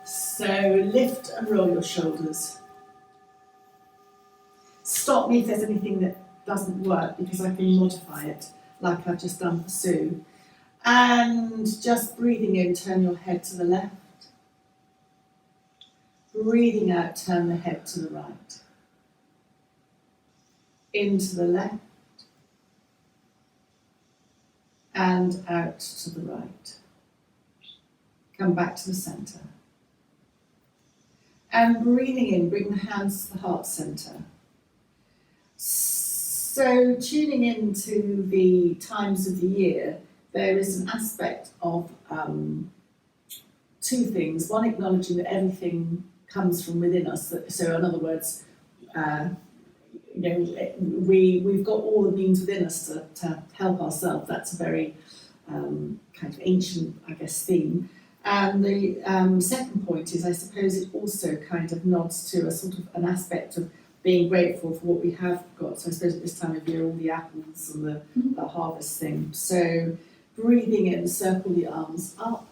So lift and roll your shoulders. Stop me if there's anything that doesn't work, because I can modify it like I've just done for Sue. And just breathing in, turn your head to the left. Breathing out, turn the head to the right. Into the left. And out to the right. Come back to the centre. And breathing in, bring the hands to the heart centre. So tuning into the times of the year, there is an aspect of two things. One, acknowledging that everything comes from within us. So in other words, we've got all the means within us to help ourselves. That's a very kind of ancient, I guess, theme. And the second point is, I suppose it also kind of nods to a sort of an aspect of being grateful for what we have got. So I suppose at this time of year, all the apples and the harvest thing. So breathing in, circle the arms up.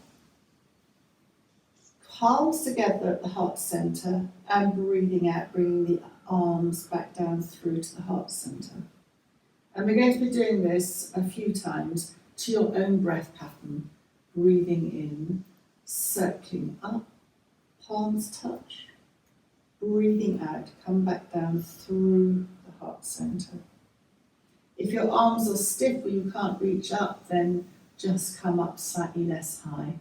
Palms together at the heart centre, and breathing out, bringing the arms back down through to the heart centre. And we're going to be doing this a few times to your own breath pattern. Breathing in, circling up, palms touch. Breathing out, come back down through the heart centre. If your arms are stiff or you can't reach up, then just come up slightly less high.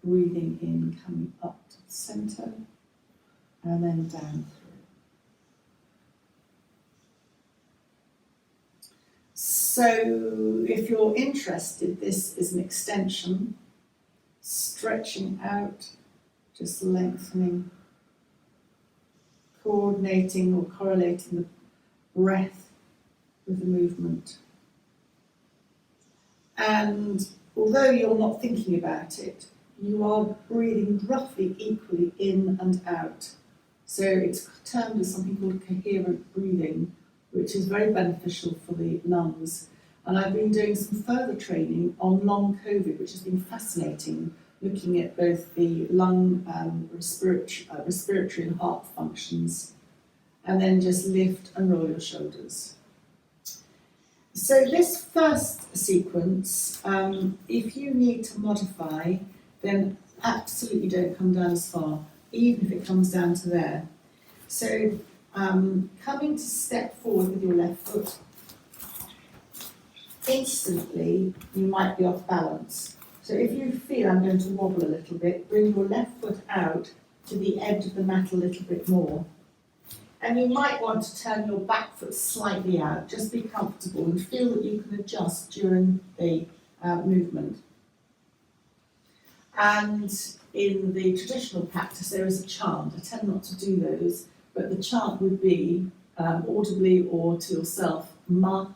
Breathing in, coming up to the centre, and then down through. So if you're interested, this is an extension, stretching out, just lengthening, coordinating or correlating the breath with the movement. And although you're not thinking about it, you are breathing roughly equally in and out. So it's termed as something called coherent breathing, which is very beneficial for the lungs. And I've been doing some further training on long COVID, which has been fascinating, looking at both the lung, respiratory and heart functions. And then just lift and roll your shoulders. So this first sequence, if you need to modify, then absolutely don't come down as far, even if it comes down to there. So coming to step forward with your left foot, instantly you might be off balance. So if you feel I'm going to wobble a little bit, bring your left foot out to the edge of the mat a little bit more. And you might want to turn your back foot slightly out, just be comfortable and feel that you can adjust during the movement. And in the traditional practice, there is a chant. I tend not to do those, but the chant would be audibly or to yourself, ma,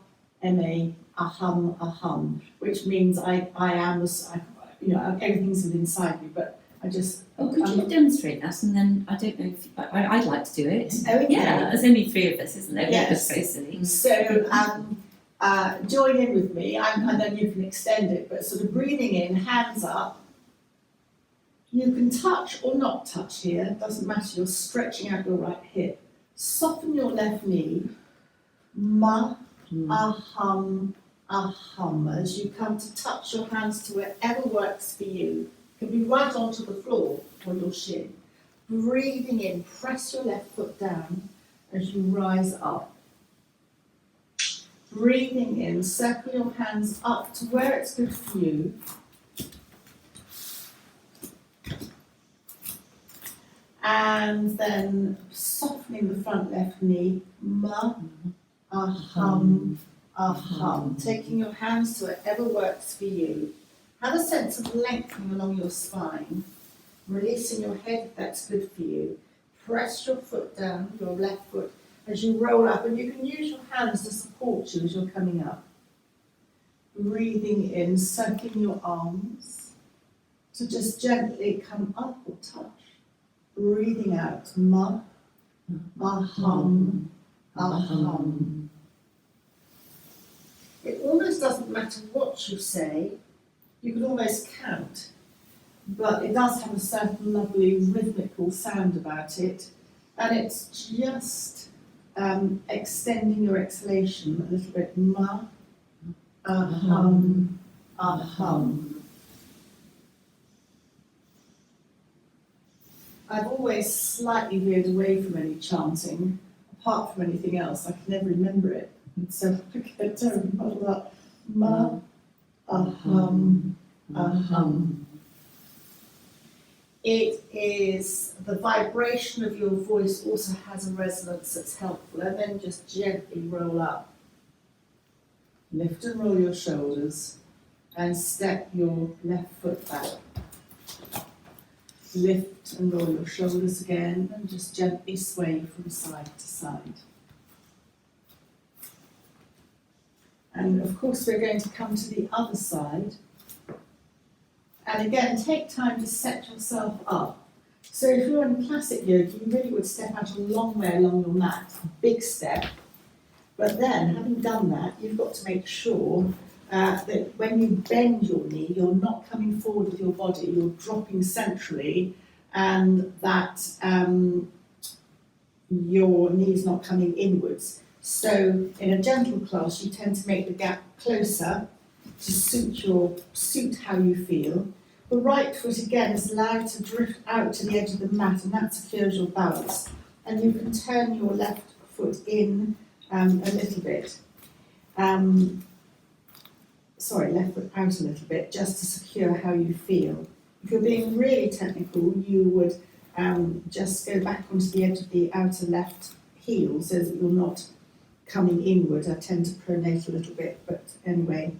ma, aham, aham, which means I am, everything's inside me, but I just... Oh, could you demonstrate that? And then, I don't know if... I'd like to do it. Oh, okay. Yeah, there's only 3 of us, isn't there? Yes. So, join in with me, and then you can extend it, but sort of breathing in, hands up. You can touch or not touch here, doesn't matter, you're stretching out your right hip. Soften your left knee, ma, aham, aham, as you come to touch your hands to wherever works for you. It can be right onto the floor or your shin. Breathing in, press your left foot down as you rise up. Breathing in, circle your hands up to where it's good for you. And then softening the front left knee, ma, aham, aham. Taking your hands to wherever works for you. Have a sense of lengthening along your spine. Releasing your head if that's good for you. Press your foot down, your left foot, as you roll up. And you can use your hands to support you as you're coming up. Breathing in, circling your arms to just gently come up or touch. Breathing out, ma, aham, aham. It almost doesn't matter what you say, you can almost count. but it does have a certain lovely rhythmical sound about it, and it's just extending your exhalation a little bit. Ma, hum, hum. I've always slightly veered away from any chanting. Apart from anything else, I can never remember it. And so I get terribly muddled up. Ma, hum, hum. It is, the vibration of your voice also has a resonance that's helpful, and then just gently roll up. Lift and roll your shoulders and step your left foot back. Lift and roll your shoulders again and just gently sway from side to side. And of course we're going to come to the other side. And again, take time to set yourself up. So if you're in classic yoga, you really would step out a long way along your mat, a big step. But then, having done that, you've got to make sure that when you bend your knee, you're not coming forward with your body, you're dropping centrally, and that your knee's not coming inwards. So in a gentle class, you tend to make the gap closer to suit how you feel. The right foot again is allowed to drift out to the edge of the mat, and that secures your balance. And you can turn your left foot in a little bit. Left foot out a little bit, just to secure how you feel. If you're being really technical, you would just go back onto the edge of the outer left heel so that you're not coming inward. I tend to pronate a little bit, but anyway.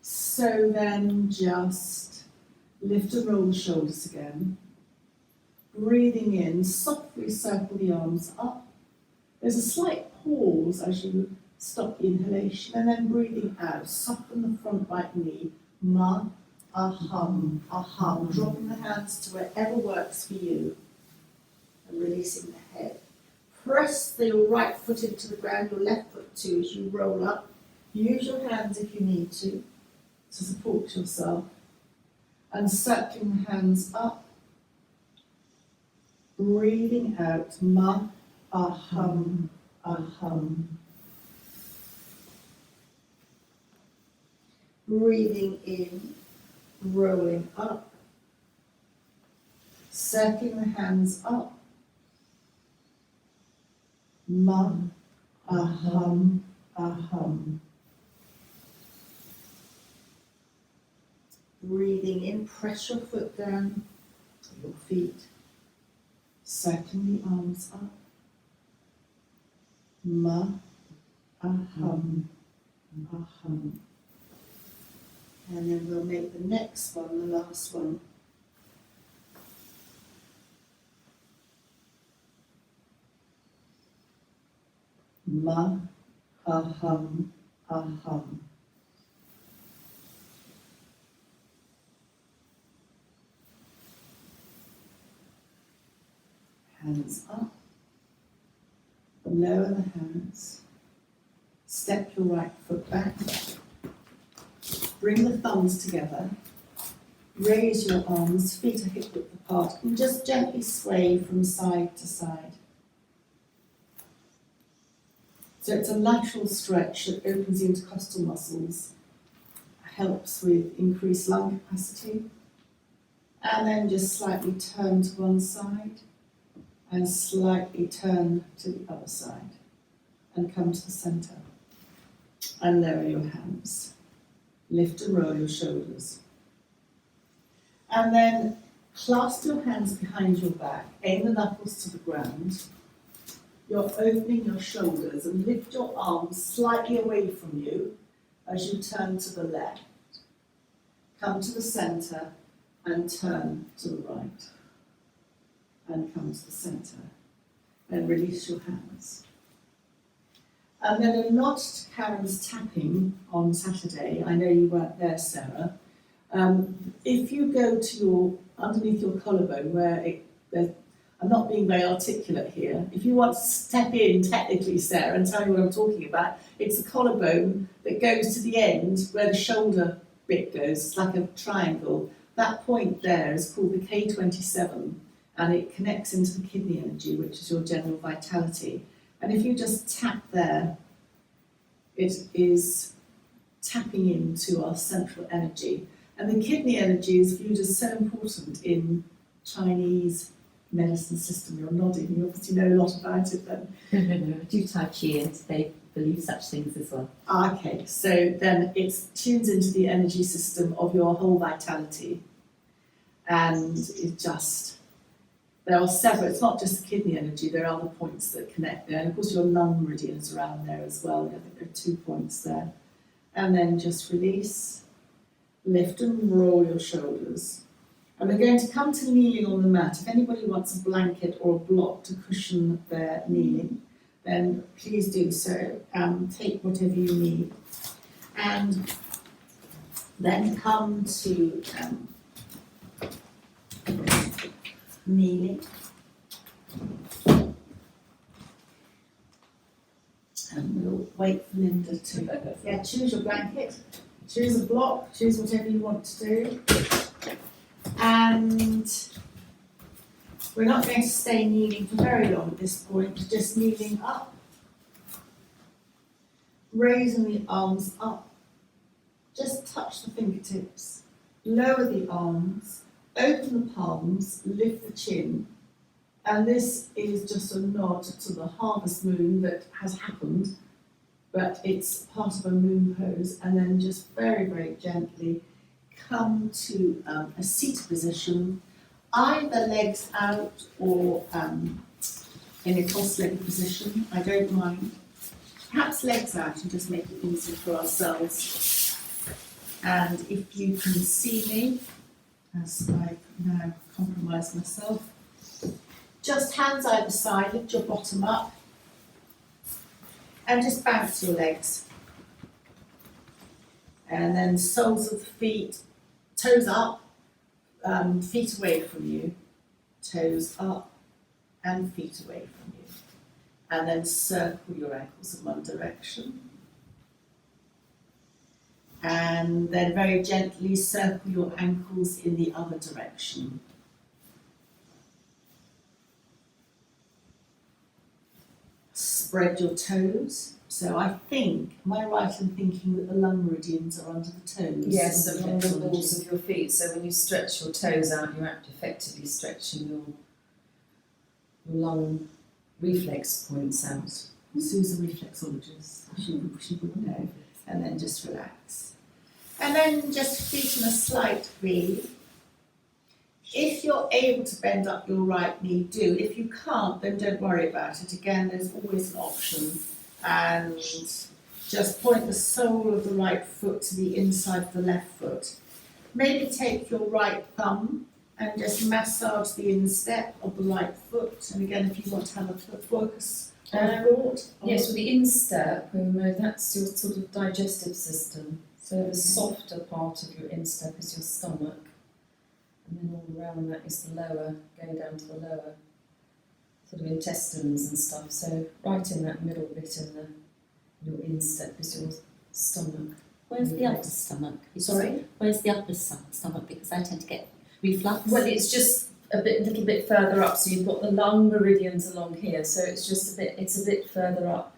So then just lift and roll the shoulders again. Breathing in, softly circle the arms up. There's a slight pause as you stop the inhalation, and then breathing out, soften the front right knee. Ma, hum, hum. Dropping the hands to wherever works for you, and releasing the head. Press your right foot into the ground, your left foot too, as you roll up. Use your hands if you need to support yourself. And circling the hands up. Breathing out, ma, hum, hum. Breathing in, rolling up. Circling the hands up. Ma, hum, hum. Breathing in, press your foot down, your feet. Circling the arms up. Ma, hum, hum. And then we'll make the next one, the last one. Ma, hum, hum. Hands up. Lower the hands. Step your right foot back. Bring the thumbs together. Raise your arms, feet are hip width apart, and just gently sway from side to side. So it's a lateral stretch that opens the intercostal muscles, helps with increased lung capacity. And then just slightly turn to one side and slightly turn to the other side and come to the centre. And lower your hands. Lift and roll your shoulders. And then clasp your hands behind your back, aim the knuckles to the ground. You're opening your shoulders and lift your arms slightly away from you as you turn to the left. Come to the centre and turn to the right. And come to the centre. And release your hands. And then a nod to Karen's tapping on Saturday. I know you weren't there, Sarah. If you go to underneath your collarbone where I'm not being very articulate here. If you want to step in technically, Sarah, and tell me what I'm talking about, it's the collarbone that goes to the end where the shoulder bit goes. It's like a triangle. that point there is called the K27, and it connects into the kidney energy, which is your general vitality. And if you just tap there, it is tapping into our central energy. And the kidney energy is viewed as so important in Chinese medicine system. You're nodding, you obviously know a lot about it then. No, I do Tai Chi and they believe such things as well. Okay, so then it tunes into the energy system of your whole vitality. And it just, there are several, it's not just the kidney energy, there are other points that connect there. And of course your lung meridians around there as well. I think there are 2 points there. And then just release, lift and roll your shoulders. And we're going to come to kneeling on the mat. If anybody wants a blanket or a block to cushion their kneeling, then please do so. Take whatever you need. And then come to kneeling. And we'll wait for Linda to choose your blanket, choose a block, choose whatever you want to do. And we're not going to stay kneeling for very long at this point, just kneeling up, raising the arms up, just touch the fingertips, lower the arms, open the palms, lift the chin. And this is just a nod to the harvest moon that has happened, but it's part of a moon pose. And then just very, very gently come to a seated position, either legs out or in a cross-legged position. I don't mind. Perhaps legs out and just make it easier for ourselves. And if you can see me, as I now compromise myself, just hands either side, lift your bottom up, and just bounce your legs. And then soles of the feet, toes up, feet away from you, toes up and feet away from you. And then circle your ankles in one direction. And then very gently circle your ankles in the other direction. Spread your toes. So I think, am I right in thinking that the lung meridians are under the toes? Yes, along the balls of your feet. So when you stretch your toes out, you're effectively stretching your lung reflex points out. Sue's a reflexologist, she would know. And then just relax. And then just feet in a slight V. If you're able to bend up your right knee, do. If you can't, then don't worry about it. Again, there's always an option. And just point the sole of the right foot to the inside of the left foot. Maybe take your right thumb and just massage the instep of the right foot. And again, if you want to have a focus thought. Yes, with the instep, that's your sort of digestive system. So the softer part of your instep is your stomach. And then all around that is the lower, going down to the lower sort of intestines and stuff. So right in that middle bit in your instep is your stomach. Where's the upper stomach? Sorry? Where's the upper stomach? Because I tend to get reflux. Well, it's just a little bit further up. So you've got the lung meridians along here. So it's just it's a bit further up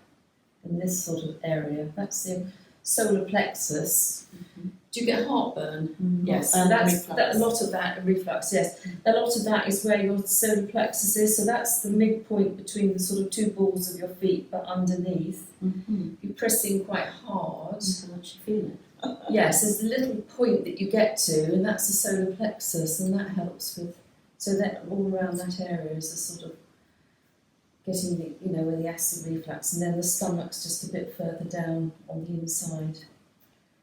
in this sort of area. That's the solar plexus. Mm-hmm. Do you get heartburn? Yes, reflux. a lot of that, reflux, yes. A lot of that is where your solar plexus is, so that's the midpoint between the sort of two balls of your feet, but underneath. Mm-hmm. You're pressing quite hard. So much you feel it. Yes, there's a little point that you get to, and that's the solar plexus, and that helps with, so that all around that area is a sort of getting the, where the acid reflux, and then the stomach's just a bit further down on the inside.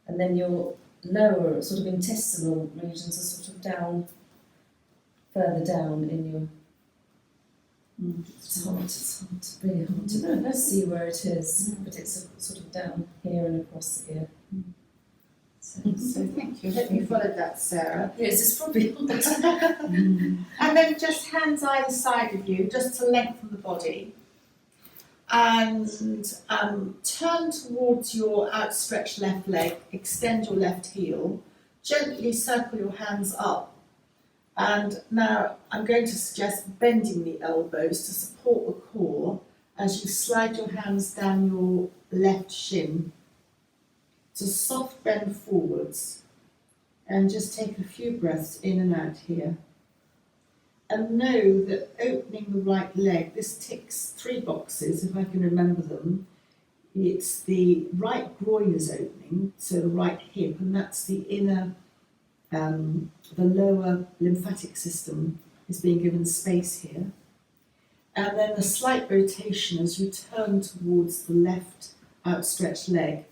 And then your lower sort of intestinal regions are sort of down, further down in your. It's really hard to see where it is, but it's sort of down here and across here. So thank you. I hope you followed that, Sarah. yes, it's probably And then just hands either side of you, just to lengthen the body. And turn towards your outstretched left leg, extend your left heel, Gently circle your hands up. And now I'm going to suggest bending the elbows to support the core as you slide your hands down your left shin. It's a soft bend forwards. And just take a few breaths in and out here. And know that opening the right leg, this ticks 3 boxes, if I can remember them. It's the right groin is opening, so the right hip, and that's the inner, the lower lymphatic system is being given space here. And then a slight rotation as you turn towards the left outstretched leg.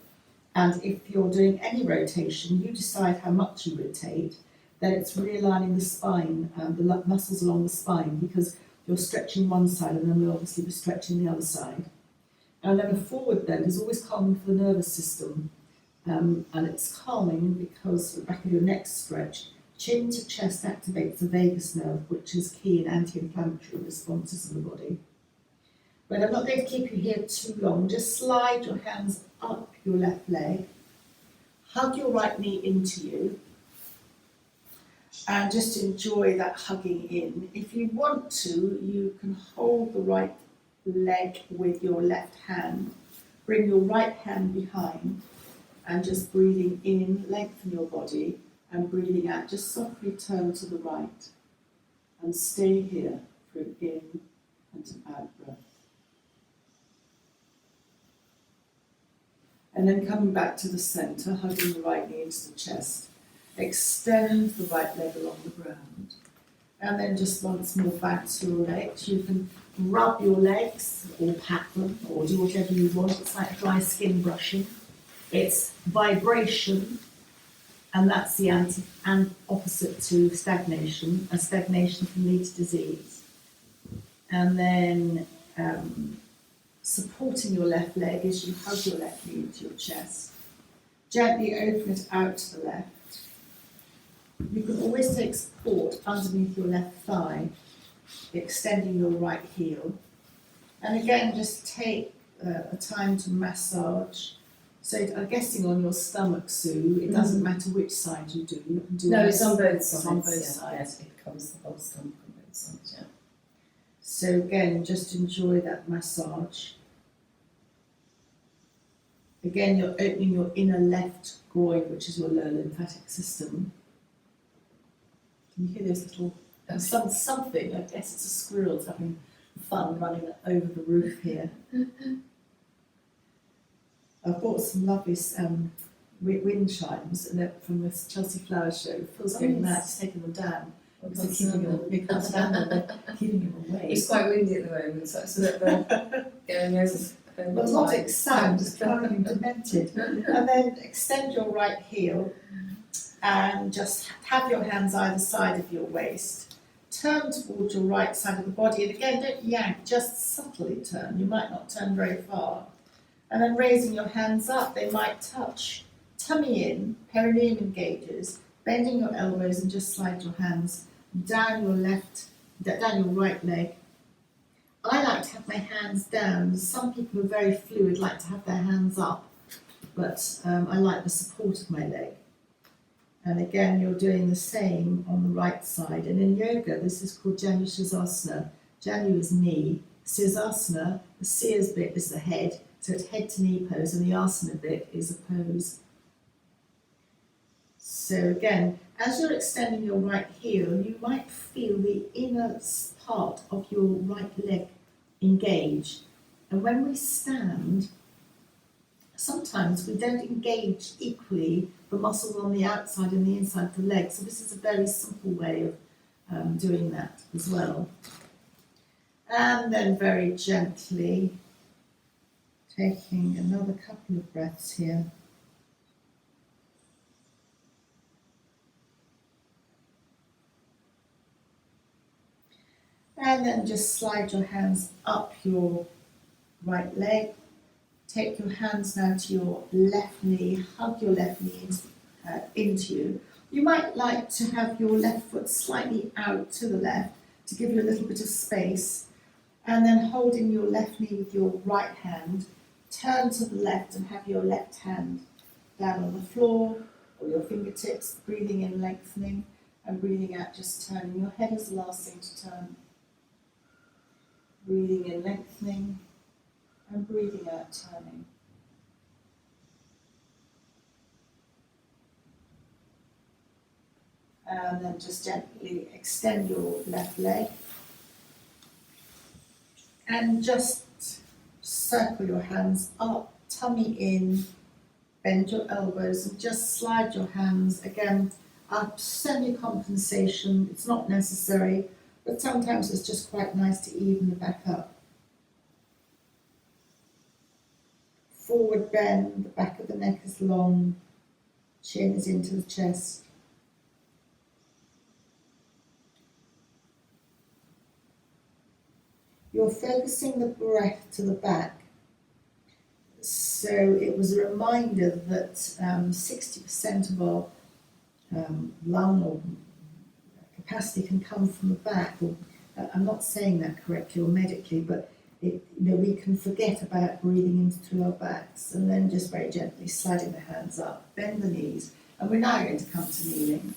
And if you're doing any rotation, you decide how much you rotate, then it's realigning the spine, the muscles along the spine, because you're stretching one side and then we'll obviously be stretching the other side. And then a forward bend is always calming for the nervous system. And it's calming because the back of your neck stretch, chin to chest activates the vagus nerve, which is key in anti-inflammatory responses in the body. But I'm not going to keep you here too long. Just slide your hands up your left leg, hug your right knee into you, and just enjoy that hugging in. If you want to, you can hold the right leg with your left hand, bring your right hand behind, and just breathing in, lengthen your body, and breathing out, just softly turn to the right, and stay here for an in and an out breath. And then coming back to the centre, hugging the right knee into the chest. Extend the right leg along the ground. And then just once more back to your legs. You can rub your legs or pat them or do whatever you want. It's like dry skin brushing. It's vibration, and that's the opposite to stagnation. A stagnation can lead to disease. And then supporting your left leg as you hug your left knee into your chest. Gently open it out to the left. You can always take support underneath your left thigh, extending your right heel. And again, just take a time to massage. So I'm guessing on your stomach, Sue, it doesn't matter which side you do. You can do No, it's on both sides. It's on both yeah. sides. Yeah, it covers the whole stomach on both sides, yeah. So again, just enjoy that massage. Again, you're opening your inner left groin, which is your lower lymphatic system. Can you hear those little, something, I guess it's a squirrel's having fun running over the roof here. I've bought some lovely wind chimes and they're from the Chelsea Flower Show. Phil's going mad, he's taking them down. So keeping him away. It's quite windy at the moment, so it's a bit going over. Melodic sound is driving him demented. And then extend your right heel and just have your hands either side of your waist. Turn towards your right side of the body. And again, don't yank, just subtly turn. You might not turn very far. And then raising your hands up, they might touch. Tummy in, perineum engages, bending your elbows and just slide your hands down your right leg. I like to have my hands down. Some people who are very fluid like to have their hands up, but I like the support of my leg. And again, you're doing the same on the right side. And in yoga, this is called Janu Sirsasana. Janu is knee. Sirsasana, the Sirs bit is the head, so it's head to knee pose, and the asana bit is a pose. So again, as you're extending your right heel, you might feel the inner part of your right leg engage. And when we stand, sometimes we don't engage equally the muscles on the outside and the inside of the leg. So this is a very simple way of doing that as well. And then very gently taking another couple of breaths here. And then just slide your hands up your right leg. Take your hands now to your left knee, hug your left knee into you. You might like to have your left foot slightly out to the left to give you a little bit of space. And then holding your left knee with your right hand, turn to the left and have your left hand down on the floor or your fingertips, breathing in, lengthening, and breathing out, just turning. Your head is the last thing to turn. Breathing in, lengthening, and breathing out, turning. And then just gently extend your left leg. And just circle your hands up, tummy in, bend your elbows and just slide your hands again up, semi-compensation. It's not necessary, but sometimes it's just quite nice to even the back up. Forward bend, the back of the neck is long, chin is into the chest. You're focusing the breath to the back. So it was a reminder that 60% of our lung or capacity can come from the back. Or, I'm not saying that correctly or medically, but we can forget about breathing in through our backs, and then just very gently sliding the hands up, bend the knees, and we're now going to come to kneeling.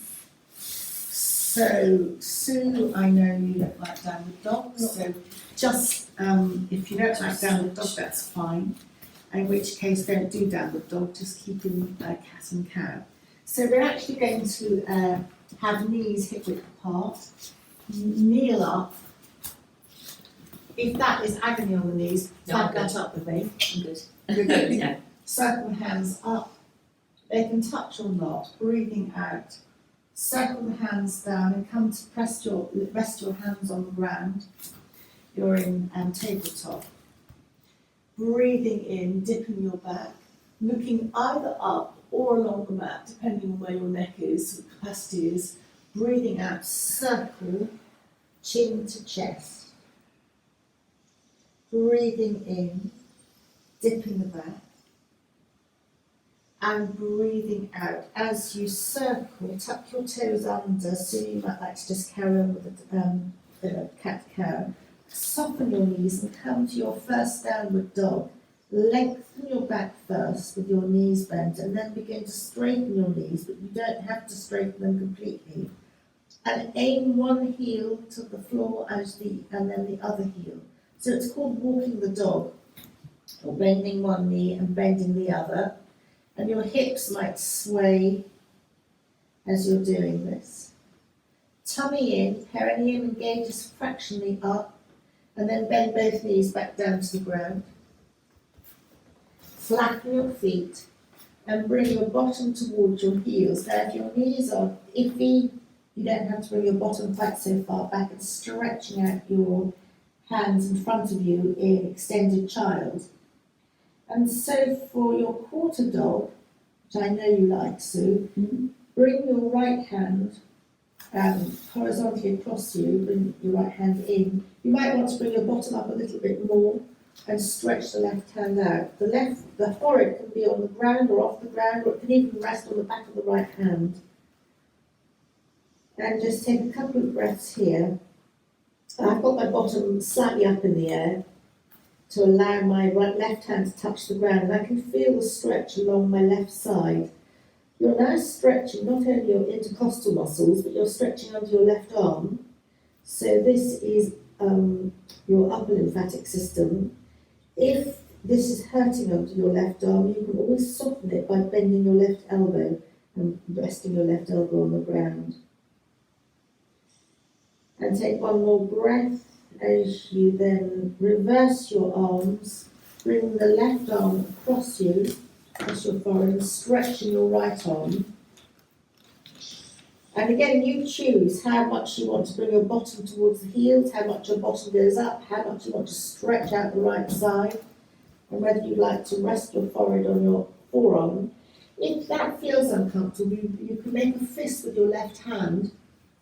So Sue, I know you don't like downward dog, so just if you don't like downward dog, that's fine. In which case, don't do downward dog, just keep in cat and cow. So we're actually going to have knees hip width apart, kneel up. If that is agony on the knees, flag that up with me. I'm good. You're good. Yeah. Circle the hands up. They can touch or not. Breathing out. Circle the hands down and come to rest your hands on the ground. You're in tabletop. Breathing in, dipping your back, looking either up or along the mat, depending on where your neck is, capacity is. Breathing out, circle, chin to chest. Breathing in, dipping the back. And breathing out. As you circle, tuck your toes under, so you might like to just carry on with the cat-cow. Soften your knees and come to your first downward dog. Lengthen your back first with your knees bent, and then begin to straighten your knees, but you don't have to straighten them completely. And aim one heel to the floor and then the other heel. So it's called walking the dog, or bending one knee and bending the other. And your hips might sway as you're doing this. Tummy in, perineum engages fractionally up, and then bend both knees back down to the ground. Flatten your feet and bring your bottom towards your heels. Now if your knees are iffy, you don't have to bring your bottom quite so far back, and stretching out your hands in front of you in extended child. And so for your quarter dog, which I know you like, Sue, bring your right hand horizontally across you, bring your right hand in. You might want to bring your bottom up a little bit more and stretch the left hand out. The forehead can be on the ground or off the ground, or it can even rest on the back of the right hand. And just take a couple of breaths here. I've got my bottom slightly up in the air to allow my left hand to touch the ground, and I can feel the stretch along my left side. You're now stretching not only your intercostal muscles, but you're stretching under your left arm. So this is your upper lymphatic system. If this is hurting under your left arm, you can always soften it by bending your left elbow and resting your left elbow on the ground. And take one more breath as you then reverse your arms, bring the left arm across you, across your forehead, and stretching your right arm. And again, you choose how much you want to bring your bottom towards the heels, how much your bottom goes up, how much you want to stretch out the right side, and whether you'd like to rest your forehead on your forearm. If that feels uncomfortable, you can make a fist with your left hand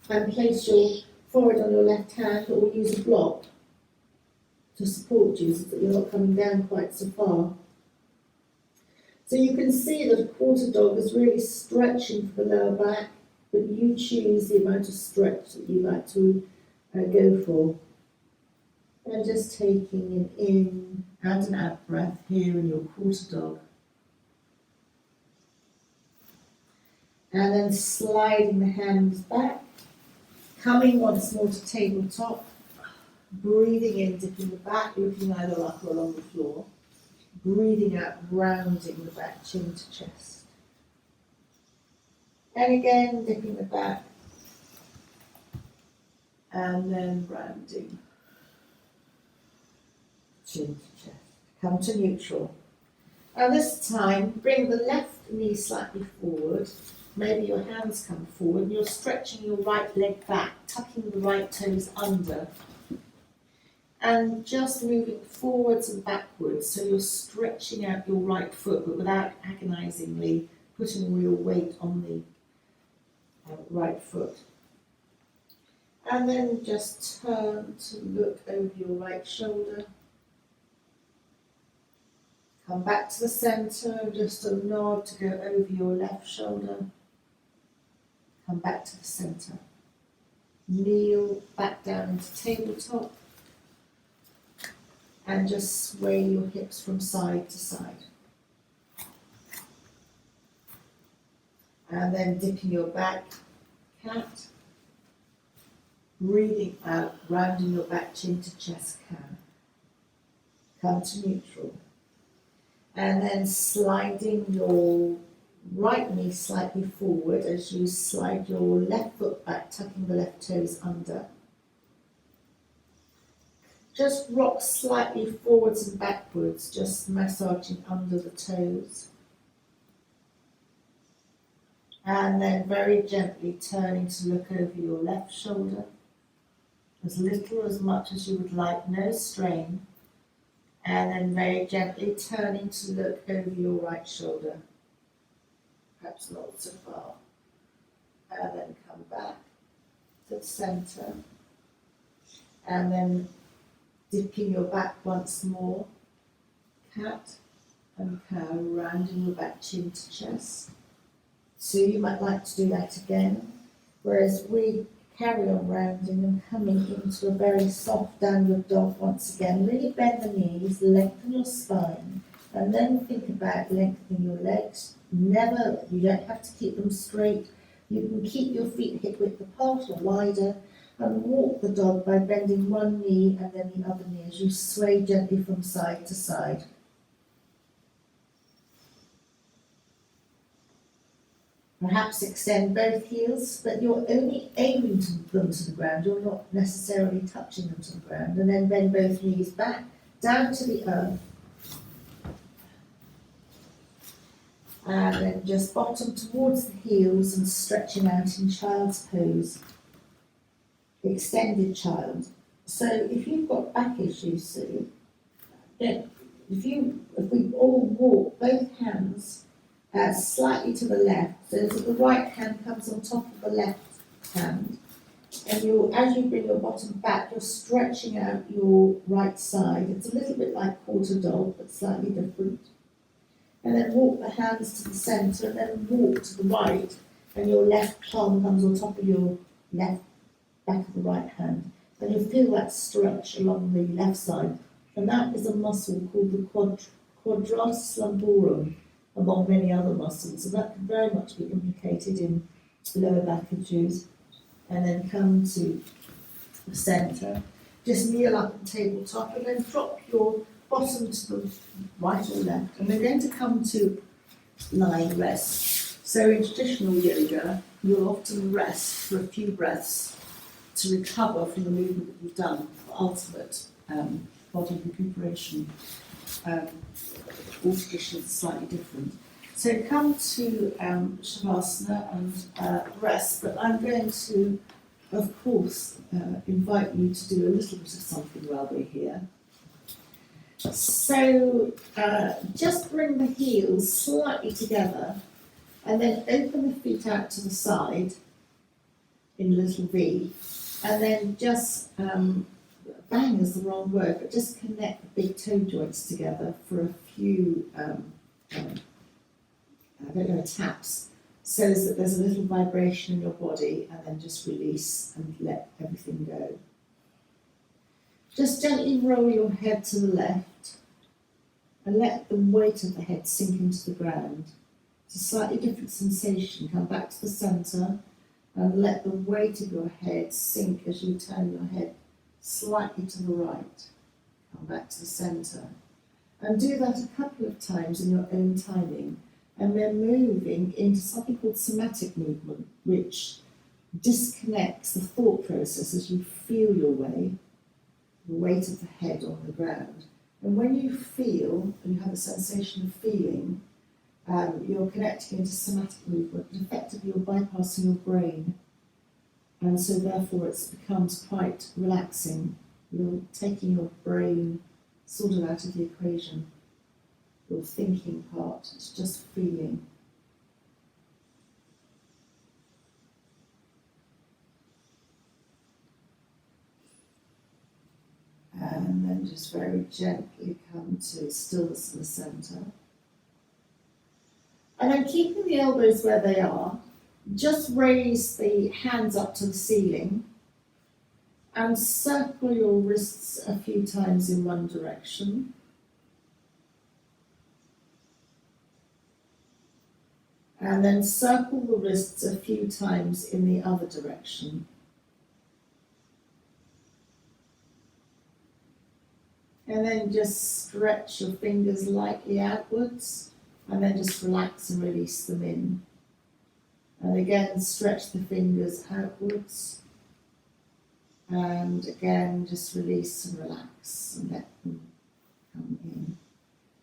and place your forehead on your left hand, or use a block to support you so that you're not coming down quite so far. So you can see that a quarter dog is really stretching for the lower back, but you choose the amount of stretch that you like to go for. And just taking an in and an out breath here in your quarter dog. And then sliding the hands back, coming once more to tabletop, breathing in, dipping the back, looking either up or along the floor, breathing out, rounding the back, chin to chest. And again, dipping the back, and then rounding, chin to chest. Come to neutral. Now this time, bring the left knee slightly forward. Maybe your hands come forward and you're stretching your right leg back, tucking the right toes under. And just moving forwards and backwards, so you're stretching out your right foot, but without agonisingly putting all your weight on the right foot. And then just turn to look over your right shoulder. Come back to the centre, just a nod to go over your left shoulder. Come back to the centre. Kneel back down into tabletop. And just sway your hips from side to side. And then dipping your back, cat. Breathing out, rounding your back, chin to chest, cow. Come to neutral. And then sliding your right knee slightly forward as you slide your left foot back, tucking the left toes under. Just rock slightly forwards and backwards, just massaging under the toes. And then very gently turning to look over your left shoulder. As little or as much as you would like, no strain. And then very gently turning to look over your right shoulder. Perhaps not so far. And then come back to the centre. And then dipping your back once more. Cat and cow, rounding your back, chin to chest. So you might like to do that again. Whereas we carry on rounding and coming into a very soft downward dog once again. Really bend the knees, lengthen your spine, and then think about lengthening your legs. Never, you don't have to keep them straight. You can keep your feet hip width apart or wider, and walk the dog by bending one knee and then the other knee as you sway gently from side to side. Perhaps extend both heels, but you're only aiming them to the ground. You're not necessarily touching them to the ground. And then bend both knees back, down to the earth. And then just bottom towards the heels and stretching out in child's pose. Extended child. So if you've got back issues, Sue, then if we all walk both hands slightly to the left, so that the right hand comes on top of the left hand, and as you bring your bottom back, you're stretching out your right side. It's a little bit like quarter dog, but slightly different. And then walk the hands to the centre, and then walk to the right, and your left palm comes on top of your left back of the right hand. And you'll feel that stretch along the left side, and that is a muscle called the quadratus lumborum, among many other muscles, and that can very much be implicated in lower back issues. And then come to the centre, just kneel up on tabletop, and then drop your bottom to the right or left, and we're going to come to lying rest. So in traditional yoga, you'll often rest for a few breaths to recover from the movement that you've done for ultimate body recuperation. All traditions are slightly different. So come to Shavasana and rest, but I'm going to, of course, invite you to do a little bit of something while we're here. So just bring the heels slightly together and then open the feet out to the side in a little V, and then just bang is the wrong word, but just connect the big toe joints together for a few, taps, so that there's a little vibration in your body, and then just release and let everything go. Just gently roll your head to the left and let the weight of the head sink into the ground. It's a slightly different sensation. Come back to the centre and let the weight of your head sink as you turn your head slightly to the right. Come back to the centre. And do that a couple of times in your own timing. And then moving into something called somatic movement, which disconnects the thought process as you feel your way, the weight of the head on the ground. And when you feel, and you have a sensation of feeling, you're connecting into somatic movement, and effectively you're bypassing your brain. And so therefore it becomes quite relaxing. You're taking your brain sort of out of the equation. Your thinking part, it's just feeling. And then just very gently come to stillness in the centre. And then keeping the elbows where they are, just raise the hands up to the ceiling and circle your wrists a few times in one direction. And then circle the wrists a few times in the other direction. And then just stretch your fingers lightly outwards, and then just relax and release them in. And again, stretch the fingers outwards, and again, just release and relax and let them come in.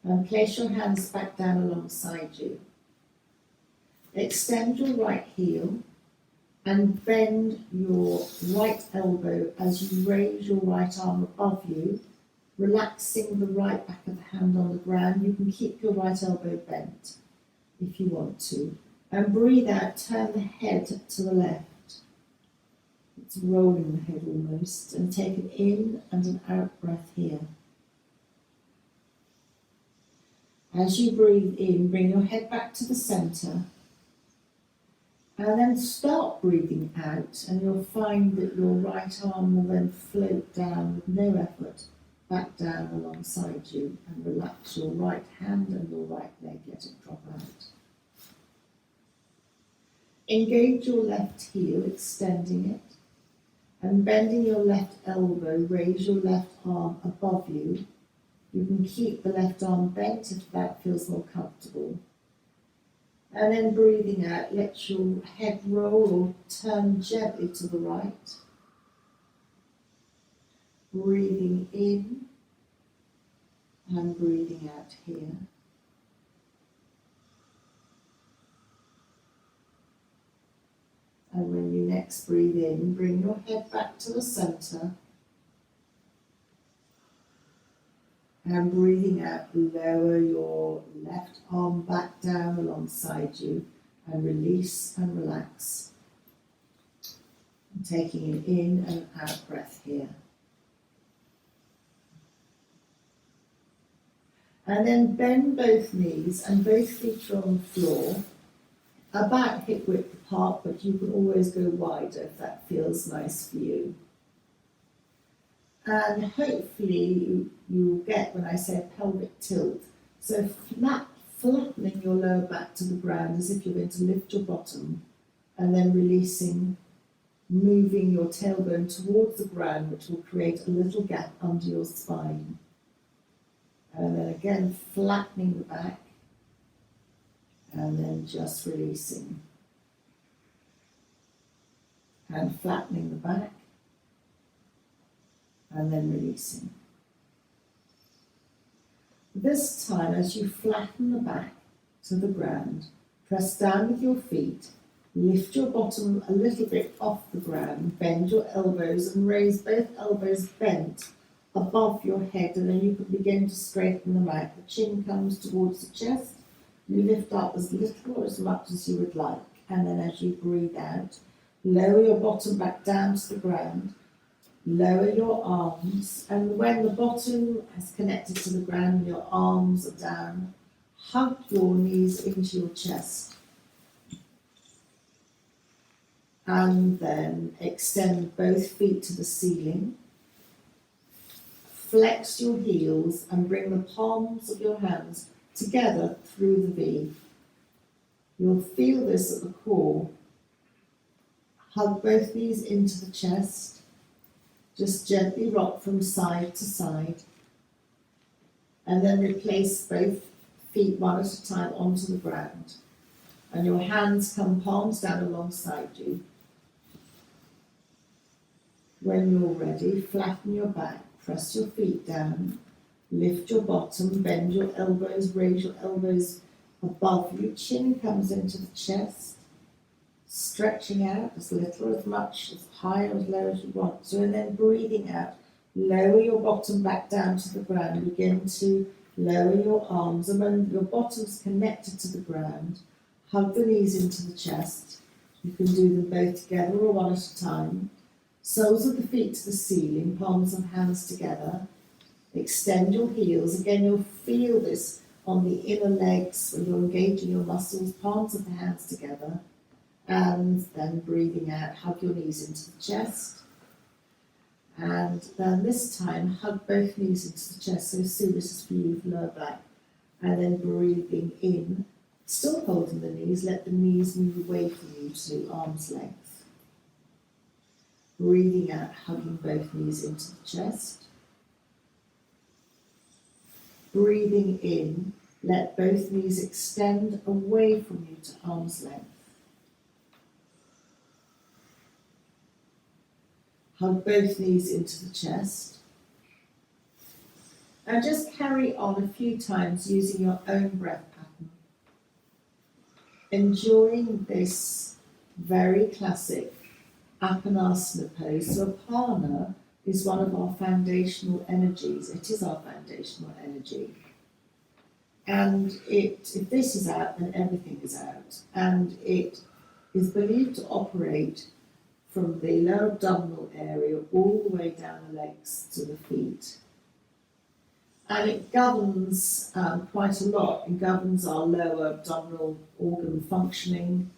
And place your hands back down alongside you. Extend your right heel and bend your right elbow as you raise your right arm above you, relaxing the right back of the hand on the ground. You can keep your right elbow bent if you want to. And breathe out, turn the head to the left. It's rolling the head almost. And take an in and an out breath here. As you breathe in, bring your head back to the centre. And then start breathing out, and you'll find that your right arm will then float down with no effort back down alongside you, and relax your right hand and your right leg, let it drop out. Engage your left heel, extending it, and bending your left elbow, raise your left arm above you. You can keep the left arm bent if that feels more comfortable. And then breathing out, let your head roll or turn gently to the right. Breathing in and breathing out here. And when you next breathe in, bring your head back to the centre. And breathing out, lower your left arm back down alongside you and release and relax. And taking an in and out breath here. And then bend both knees and both feet are on the floor, about hip width apart, but you can always go wider if that feels nice for you. And hopefully you'll get when I say a pelvic tilt. So flattening your lower back to the ground as if you're going to lift your bottom, and then releasing, moving your tailbone towards the ground, which will create a little gap under your spine. And then again flattening the back, and then just releasing. And flattening the back, and then releasing. This time, as you flatten the back to the ground, press down with your feet, lift your bottom a little bit off the ground, bend your elbows and raise both elbows bent above your head, and then you can begin to straighten them out. The chin comes towards the chest, you lift up as little or as much as you would like, and then as you breathe out, lower your bottom back down to the ground, lower your arms, and when the bottom has connected to the ground and your arms are down, hug your knees into your chest. And then extend both feet to the ceiling. Flex your heels and bring the palms of your hands together through the V. You'll feel this at the core. Hug both knees into the chest. Just gently rock from side to side. And then replace both feet one at a time onto the ground. And your hands come palms down alongside you. When you're ready, flatten your back, press your feet down, lift your bottom, bend your elbows, raise your elbows above you, chin comes into the chest, stretching out as little, as much, as high or as low as you want to, and then breathing out. Lower your bottom back down to the ground, begin to lower your arms, and when your bottom's connected to the ground, hug the knees into the chest. You can do them both together or one at a time. Soles of the feet to the ceiling, palms of hands together. Extend your heels. Again, you'll feel this on the inner legs when you're engaging your muscles, palms of the hands together. And then breathing out, hug your knees into the chest. And then this time, hug both knees into the chest. So Sue, this is for you, lower back. And then breathing in, still holding the knees, let the knees move away from you to arm's length. Breathing out, hugging both knees into the chest. Breathing in, let both knees extend away from you to arm's length. Hug both knees into the chest. And just carry on a few times using your own breath pattern. Enjoying this very classic Apanasana pose. So Apana is one of our foundational energies. It is our foundational energy. And if this is out, then everything is out. And it is believed to operate from the lower abdominal area all the way down the legs to the feet. And it governs quite a lot. It governs our lower abdominal organ functioning,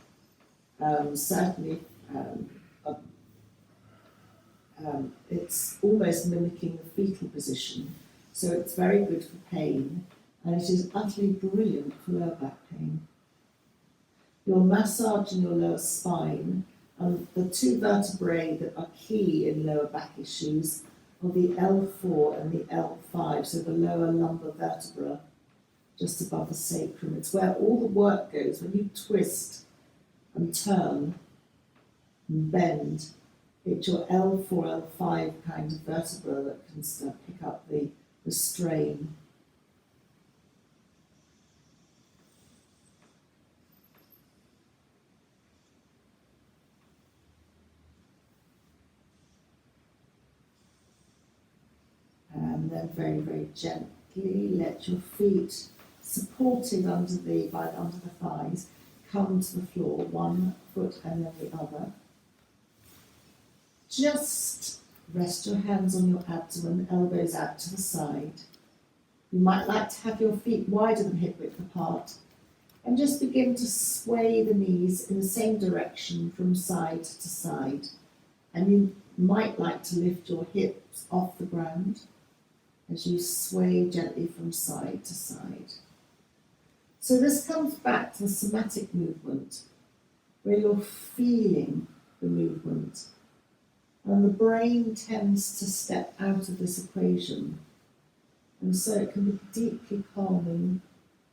certainly it's almost mimicking the fetal position, so it's very good for pain, and it is utterly brilliant for lower back pain. You're massaging your lower spine, and the two vertebrae that are key in lower back issues are the L4 and the L5, so the lower lumbar vertebra, just above the sacrum. It's where all the work goes. When you twist and turn and bend, it's your L4, L5 kind of vertebra that can pick up the strain. And then very, very gently let your feet, supported under the thighs, come to the floor, one foot and then the other. Just rest your hands on your abdomen, elbows out to the side. You might like to have your feet wider than hip width apart, and just begin to sway the knees in the same direction from side to side. And you might like to lift your hips off the ground as you sway gently from side to side. So this comes back to the somatic movement, where you're feeling the movement. And the brain tends to step out of this equation. And so it can be deeply calming,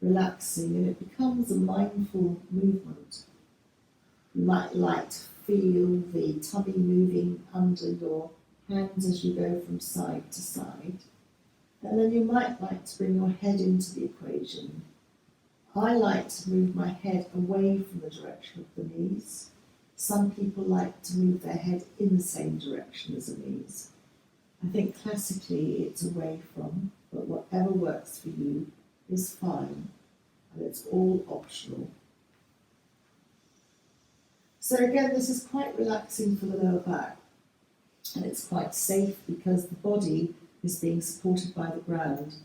relaxing, and it becomes a mindful movement. You might like to feel the tummy moving under your hands as you go from side to side. And then you might like to bring your head into the equation. I like to move my head away from the direction of the knees. Some people like to move their head in the same direction as the knees. I think classically it's away from, but whatever works for you is fine, and it's all optional. So again, this is quite relaxing for the lower back, and it's quite safe because the body is being supported by the ground.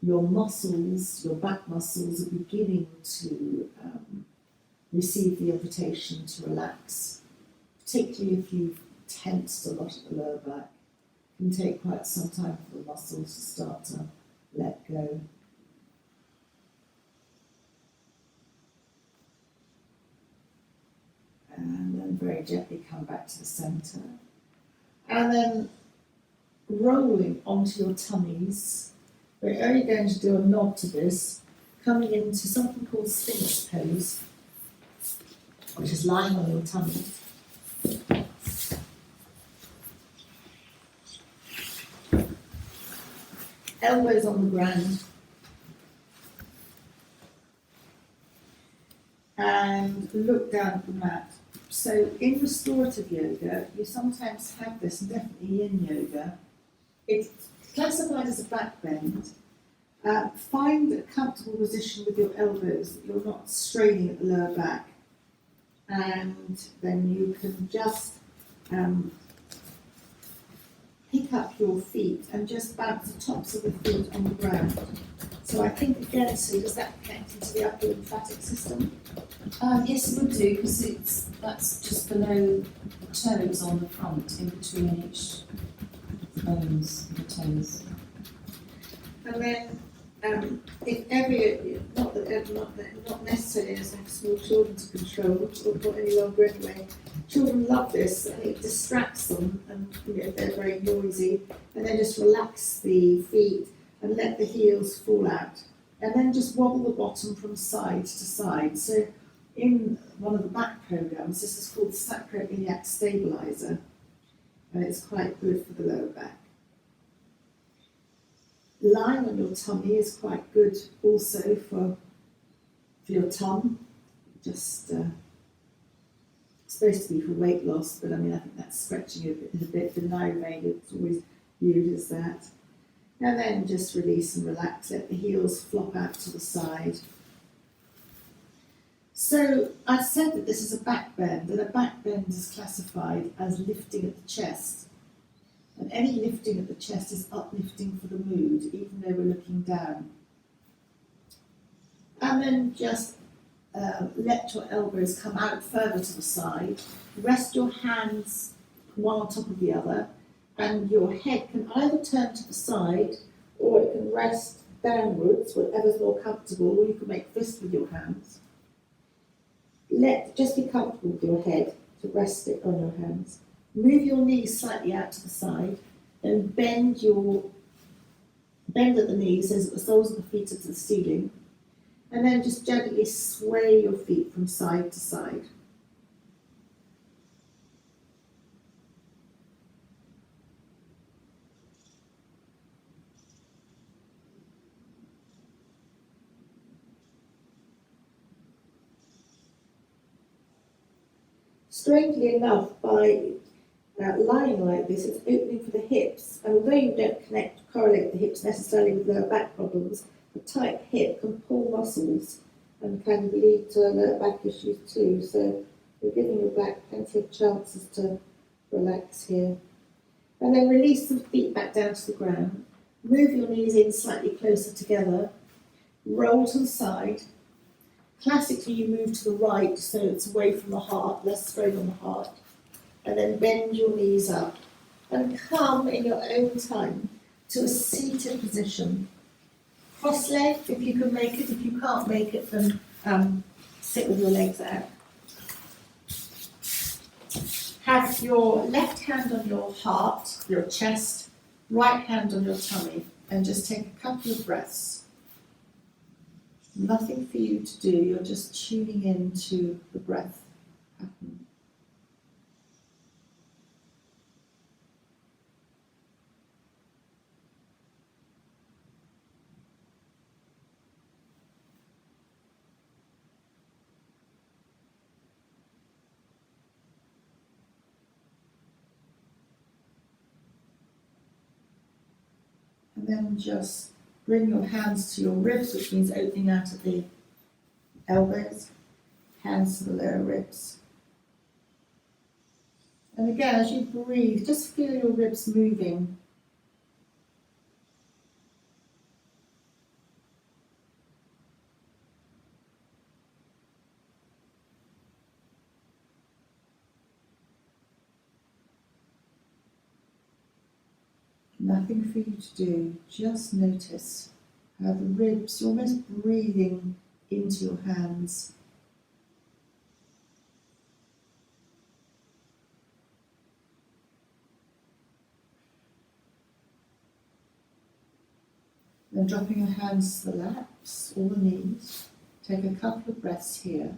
Your muscles, your back muscles, are beginning to receive the invitation to relax, particularly if you've tensed a lot at the lower back. It can take quite some time for the muscles to start to let go. And then very gently come back to the centre. And then rolling onto your tummies. We're only going to do a nod to this, coming into something called Sphinx pose, which is lying on your tummy. Elbows on the ground. And look down at the mat. So in restorative yoga, you sometimes have this, and definitely in yoga. It's classified as a back bend. Find a comfortable position with your elbows, that you're not straining at the lower back. And then you can just pick up your feet and just bounce the tops of the feet on the ground. So I think again, Sue, does that connect into the upper lymphatic system? Yes, it would do, because that's just below the toes on the front, in between each bones, the toes. And then, if ever, not necessarily as have small children to control, or not any longer anyway, children love this, and it distracts them, and they're very noisy, and then just relax the feet and let the heels fall out. And then just wobble the bottom from side to side. So in one of the back programs, this is called sacroiliac stabilizer, and it's quite good for the lower back. Lying on your tummy is quite good also for your tongue. Just supposed to be for weight loss, but I mean I think that's stretching it a bit. The Nirvana it's always viewed as that. And then just release and relax. Let the heels flop out to the side. So I said that this is a back bend, and a back bend is classified as lifting at the chest. And any lifting at the chest is uplifting for the mood, even though we're looking down. And then just let your elbows come out further to the side. Rest your hands one on top of the other, and your head can either turn to the side or it can rest downwards, whatever's more comfortable, or you can make fists with your hands. Just be comfortable with your head to rest it on your hands. Move your knees slightly out to the side and bend at the knees so that the soles of the feet are to the ceiling. And then just gently sway your feet from side to side. Strangely enough, by lying like this, it's opening for the hips. And although you don't correlate the hips necessarily with lower back problems, a tight hip can pull muscles and can lead to lower back issues too. So you're giving your back plenty of chances to relax here. And then release the feet back down to the ground. Move your knees in slightly closer together. Roll to the side. Classically, you move to the right so it's away from the heart, less strain on the heart. And then bend your knees up. And come in your own time to a seated position. Cross-legged, if you can make it. If you can't make it, then sit with your legs out. Have your left hand on your heart, your chest, right hand on your tummy, and just take a couple of breaths. Nothing for you to do, you're just tuning into the breath pattern. And then just bring your hands to your ribs, which means opening out at the elbows, hands to the lower ribs. And again, as you breathe, just feel your ribs moving. Nothing for you to do, just notice how the ribs, you're almost breathing into your hands. Then dropping your hands to the laps or the knees. Take a couple of breaths here.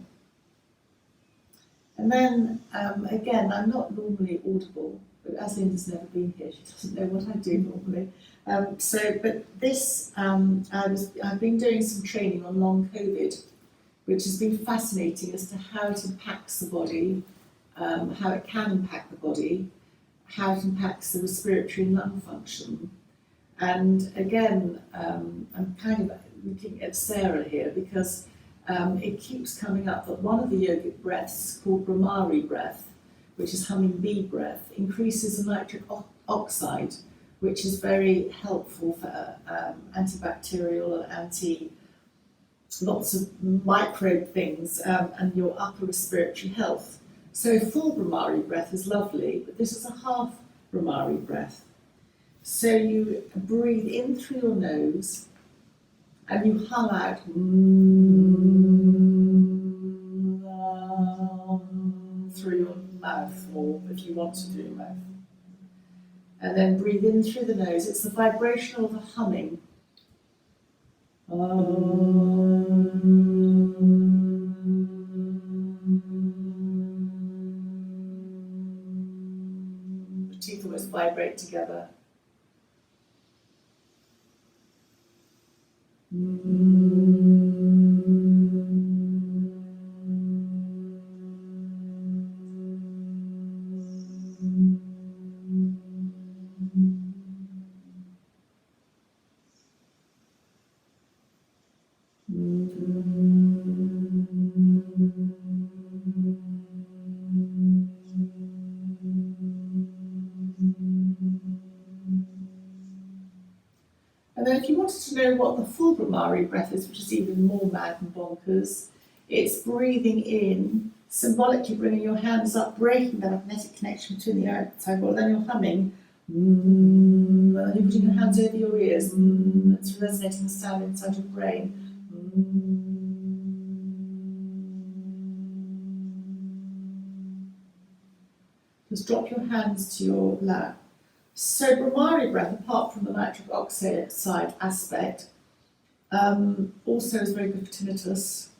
And then, again, I'm not normally audible, but as Linda's never been here, she doesn't know what I do normally. But this, I've been doing some training on long COVID, which has been fascinating as to how it impacts the body, how it can impact the body, how it impacts the respiratory and lung function. And again, I'm kind of looking at Sarah here because it keeps coming up that one of the yogic breaths, called Brahmari breath, which is humming bee breath, increases the nitric oxide, which is very helpful for antibacterial, lots of microbe things, and your upper respiratory health. So full Brahmari breath is lovely, but this is a half Brahmari breath. So you breathe in through your nose and you hum out through your mouth, or if you want to do your mouth. And then breathe in through the nose. It's the vibration of the humming. The teeth almost vibrate together. And then if you wanted to know what the full Brahmari breath is, which is even more mad and bonkers, it's breathing in, symbolically bringing your hands up, breaking the magnetic connection between the outside wall, then you're humming, and then you're putting your hands over your ears, it's resonating the sound inside your brain. Just drop your hands to your lap. So Brahmari breath, apart from the nitric oxide aspect, also is very good for tinnitus,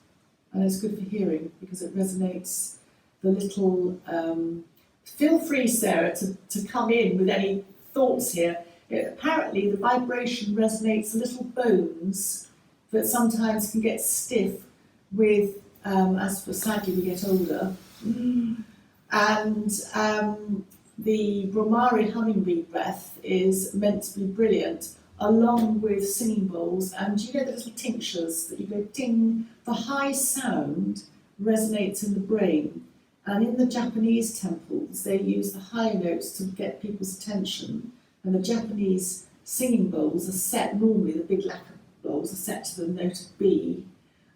and it's good for hearing because it resonates the little... feel free, Sarah, to come in with any thoughts here. Apparently the vibration resonates the little bones that sometimes can get stiff with, as sadly we get older. And the Brahmari hummingbee breath is meant to be brilliant, along with singing bowls. And you know the little tinctures that you go ding? The high sound resonates in the brain. And in the Japanese temples, they use the high notes to get people's attention. And the Japanese singing bowls are set, normally the big lacquer bowls are set to the note of B.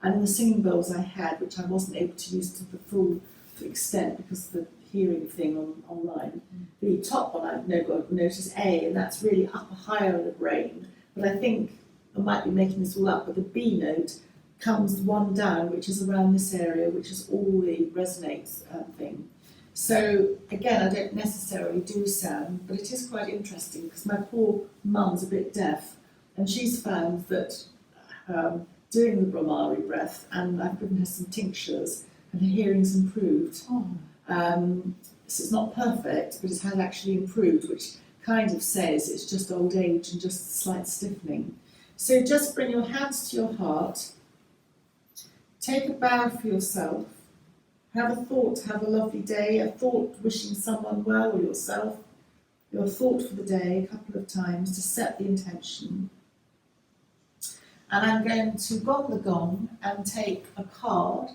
And in the singing bowls I had, which I wasn't able to use to the full extent because of the hearing thing online, the top one I note is A, and that's really upper higher in the brain. But I think I might be making this all up, but the B note comes one down, which is around this area, which is all the resonates thing. So again, I don't necessarily do sound, but it is quite interesting because my poor mum's a bit deaf, and she's found that doing the Brahmari breath, and I've given her some tinctures, and her hearing's improved. So it's not perfect, but it has actually improved, which kind of says it's just old age and just slight stiffening. So just bring your hands to your heart, take a bow for yourself, have a thought, have a lovely day, a thought wishing someone well or yourself, your thought for the day a couple of times to set the intention. And I'm going to gong the gong and take a card